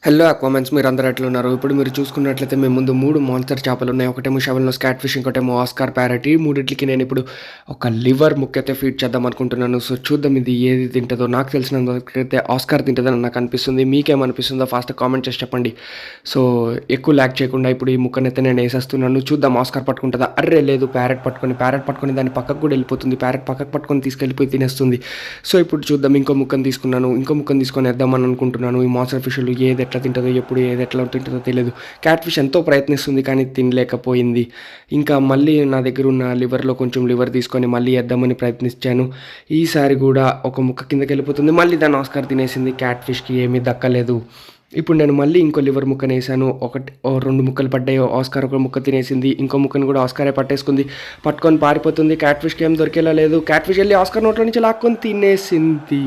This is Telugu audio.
హలో అక్వామన్స్ మీరందరూ ఎట్లున్నారు? ఇప్పుడు మీరు చూసుకున్నట్లయితే మీ ముందు 3 మాన్స్టర్ చేపలున్నాయి. ఒకటేమో షెవెల్‌నోస్ క్యాట్ ఫిష్, ఇంకోటేమో ఆస్కార్ ప్యారట్. ఈ మూడిట్లికి నేనిప్పుడు ఒక లివర్ ముక్కైతే ఫీడ్ చేద్దాం అనుకుంటున్నాను. సో, చూద్దాం ఇది ఏది తింటదో. నాకు తెలిసినంత వరకైతే ఆస్కార్ తింటదని నాకనిపిస్తుంది. మీకేమనిపిస్తుందో ఫాస్ట్‌గా కామెంట్ చేసి చెప్పండి. సో, ఎక్కువ ల్యాగ్ చేయకుండా ఇప్పుడు ఈ ముక్కనైతే నేను ఏసేస్తున్నాను. చూద్దాం ఆస్కార్ పట్టుకుంటదా? అర్రె! లేదు ప్యారట్ పట్టుకొని దాని పక్కకు కూడా వెళ్ళిపోతుంది. ప్యారట్ పక్కకు పట్టుకొని తీసుకెళ్ళిపోయి తినేస్తుంది. సో, ఇప్పుడు చూద్దాం ఇంకో ముక్కను తీసుకున్నాను. ఇంకో ముక్కను తీసుకొని ఏద్దామని అనుకుంటున్నాను. ఈ మాన్స్టర్ ఫిష్‌లు ఏది ఎట్లా తింటదో, ఎప్పుడు ఏది ఎట్లా తింటదో తెలియదు. క్యాట్ ఫిష్ ఎంతో ప్రయత్నిస్తుంది కానీ తినలేకపోయింది. ఇంకా మళ్ళీ నా దగ్గర ఉన్న లివర్‌లో కొంచెం లివర్ తీసుకొని మళ్ళీ ఏద్దామని ప్రయత్నించాను. ఈసారి కూడా ఒక ముక్క కిందకెళ్ళిపోతుంది. మళ్ళీ దాన్ని ఆస్కార్ తినేసింది. క్యాట్ ఫిష్‌కి ఏమీ దక్కలేదు. ఇప్పుడు నేను మళ్ళీ ఇంకో లివర్ ముక్కనేసాను. 2 ముక్కలు పడ్డాయి. ఆస్కార్ ఒక ముక్క తినేసింది. ఇంకో ముక్కను కూడా ఆస్కారే పట్టేసుకుంది. పట్టుకొని పారిపోతుంది. క్యాట్ ఫిష్‌కి ఏం దొరికేలా లేదు. క్యాట్ ఫిష్ ఎళ్లి ఆస్కార్ నోట్లో నుంచి లాక్కొని తినేసింది.